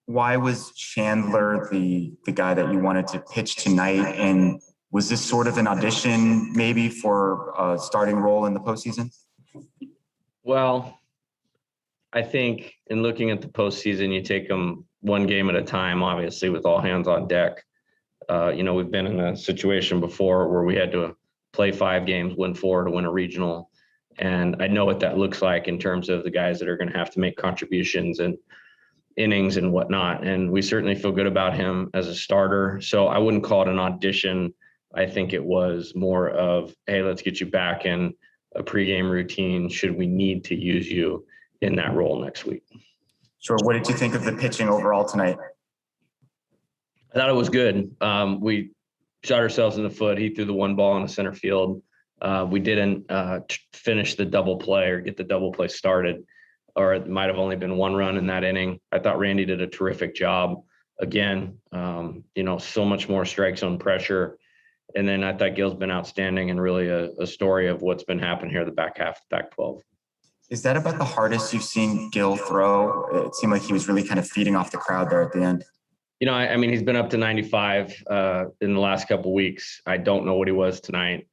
Why was Chandler the guy that you wanted to pitch tonight? And was this sort of an audition maybe for a starting role in the postseason? Well, I think in looking at the postseason, you take them one game at a time, obviously, with all hands on deck. We've been in a situation before where we had to play 5 games, win 4 to win a regional. And I know what that looks like in terms of the guys that are going to have to make contributions and innings and whatnot. And we certainly feel good about him as a starter. So I wouldn't call it an audition. I think it was more of, hey, let's get you back in a pregame routine should we need to use you in that role next week. Sure. What did you think of the pitching overall tonight? I thought it was good. We shot ourselves in the foot. He threw the one ball in the center field. We didn't finish the double play or get the double play started, or it might have only been 1 run in that inning. I thought Randy did a terrific job. Again, so much more strike zone pressure. And then I thought Gil's been outstanding and really a story of what's been happening here the back half of Pac-12. Is that about the hardest you've seen Gil throw? It seemed like he was really kind of feeding off the crowd there at the end. He's been up to 95 in the last couple of weeks. I don't know what he was tonight.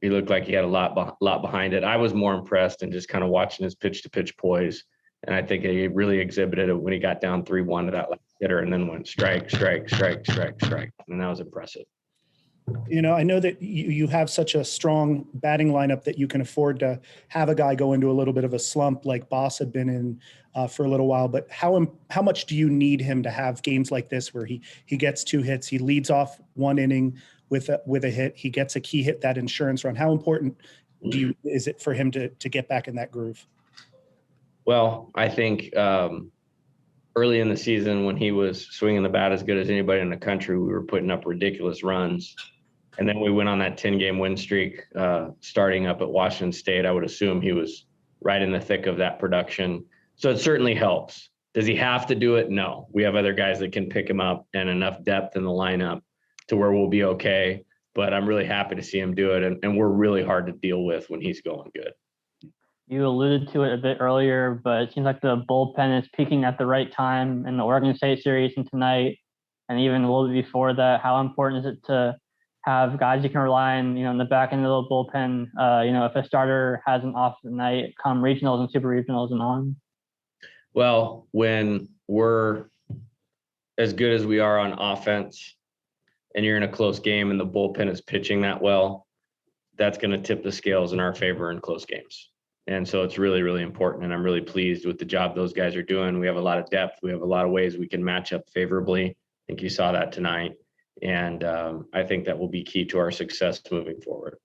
He looked like he had a lot behind it. I was more impressed in just kind of watching his pitch-to-pitch poise. And I think he really exhibited it when he got down 3-1 to that last hitter and then went strike, strike, strike, strike, strike. And that was impressive. I know that you have such a strong batting lineup that you can afford to have a guy go into a little bit of a slump like Boss had been in for a little while. But how much do you need him to have games like this where he gets 2 hits, he leads off 1 inning with a hit, he gets a key hit, that insurance run? How important is it for him to get back in that groove? Well, I think early in the season when he was swinging the bat as good as anybody in the country, we were putting up ridiculous runs. And then we went on that 10-game win streak starting up at Washington State. I would assume he was right in the thick of that production. So it certainly helps. Does he have to do it? No. We have other guys that can pick him up and enough depth in the lineup to where we'll be okay. But I'm really happy to see him do it. And we're really hard to deal with when he's going good. You alluded to it a bit earlier, but it seems like the bullpen is peaking at the right time in the Oregon State series and tonight, and even a little bit before that. How important is it to have guys you can rely on, in the back end of the bullpen, if a starter has an off night come regionals and super regionals and on? Well, when we're as good as we are on offense and you're in a close game and the bullpen is pitching that well, that's going to tip the scales in our favor in close games. And so it's really, really important. And I'm really pleased with the job those guys are doing. We have a lot of depth. We have a lot of ways we can match up favorably. I think you saw that tonight. And I think that will be key to our success moving forward.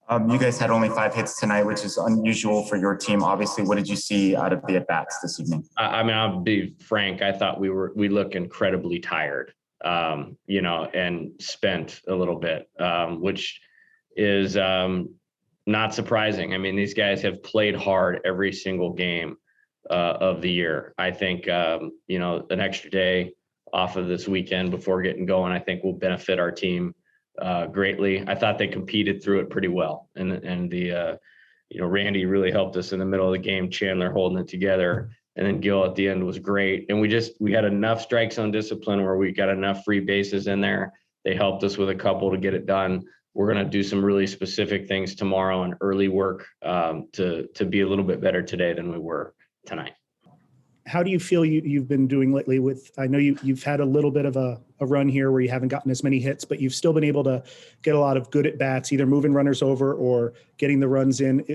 You guys had only 5 hits tonight, which is unusual for your team. Obviously, what did you see out of the at-bats this evening? I'll be frank. I thought we look incredibly tired, and spent a little bit, which is not surprising. I mean, these guys have played hard every single game of the year. I think, an extra day off of this weekend before getting going, I think will benefit our team greatly. I thought they competed through it pretty well. And the Randy really helped us in the middle of the game, Chandler holding it together. And then Gil at the end was great. And we had enough strike zone discipline where we got enough free bases in there. They helped us with a couple to get it done. We're going to do some really specific things tomorrow and early work to be a little bit better today than we were tonight. How do you feel you've been doing lately I know you've had a little bit of a run here where you haven't gotten as many hits, but you've still been able to get a lot of good at bats, either moving runners over or getting the runs in.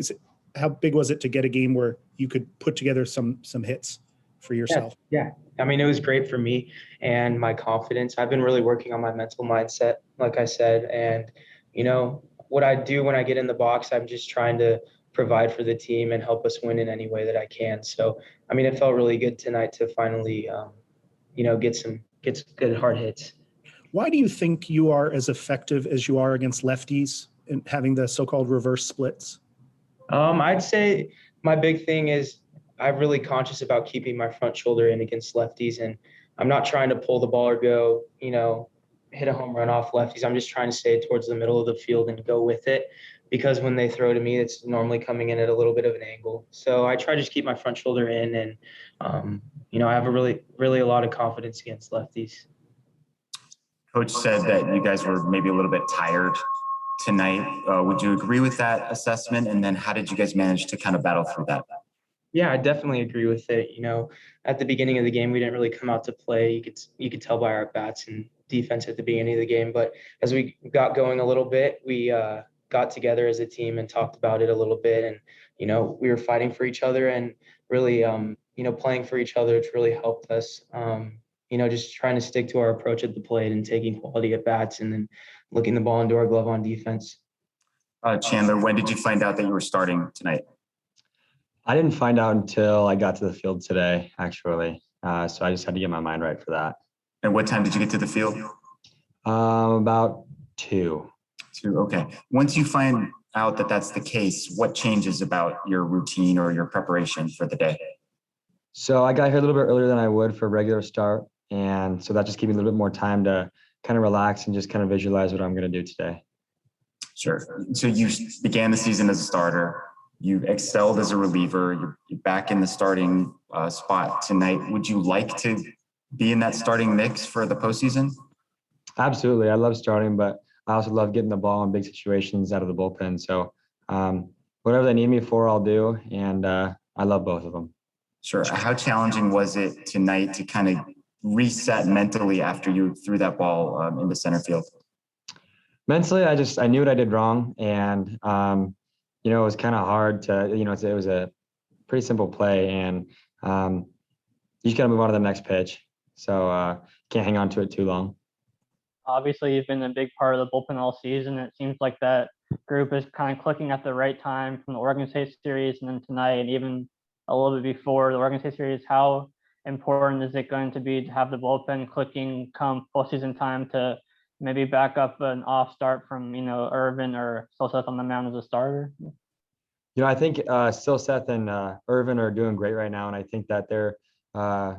How big was it to get a game where you could put together some hits for yourself? Yeah. I mean, it was great for me and my confidence. I've been really working on my mental mindset, like I said, and what I do when I get in the box, I'm just trying to provide for the team and help us win in any way that I can. So, I mean, it felt really good tonight to finally, get some good hard hits. Why do you think you are as effective as you are against lefties and having the so-called reverse splits? I'd say my big thing is I'm really conscious about keeping my front shoulder in against lefties, and I'm not trying to pull the ball or go, hit a home run off lefties. I'm just trying to stay towards the middle of the field and go with it, because when they throw to me, it's normally coming in at a little bit of an angle. So I try to just keep my front shoulder in, and I have a really a lot of confidence against lefties. Coach said that you guys were maybe a little bit tired tonight. Would you agree with that assessment? And then how did you guys manage to kind of battle through that? Yeah, I definitely agree with it. At the beginning of the game, we didn't really come out to play. You could tell by our bats and defense at the beginning of the game. But as we got going a little bit, we got together as a team and talked about it a little bit. And we were fighting for each other, and really playing for each other. It's really helped us. Just trying to stick to our approach at the plate and taking quality at bats, and then looking the ball into our glove on defense. Chandler, when did you find out that you were starting tonight? I didn't find out until I got to the field today, actually. So I just had to get my mind right for that. And what time did you get to the field? About 2. 2, okay. Once you find out that that's the case, what changes about your routine or your preparation for the day? So I got here a little bit earlier than I would for a regular start. And so that just gave me a little bit more time to kind of relax and just kind of visualize what I'm going to do today. Sure. So you began the season as a starter. You excelled as a reliever. You're back in the starting spot tonight. Would you like to be in that starting mix for the postseason? Absolutely. I love starting, but I also love getting the ball in big situations out of the bullpen. So whatever they need me for, I'll do. And I love both of them. Sure. How challenging was it tonight to kind of reset mentally after you threw that ball into center field? Mentally, I knew what I did wrong. And it was kind of hard to, it was a pretty simple play, and you just got to move on to the next pitch. So can't hang on to it too long. Obviously, you've been a big part of the bullpen all season. It seems like that group is kind of clicking at the right time from the Oregon State series, and then tonight, and even a little bit before the Oregon State series. How important is it going to be to have the bullpen clicking come postseason time to maybe back up an off start from Irvin or Seth on the mound as a starter? I think Seth and Irvin are doing great right now, and I think that they're going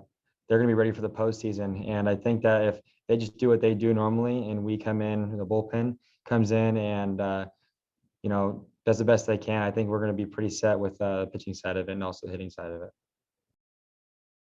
to be ready for the postseason. And I think that if they just do what they do normally, and we come in, the bullpen comes in and does the best they can, I think we're going to be pretty set with the pitching side of it and also the hitting side of it.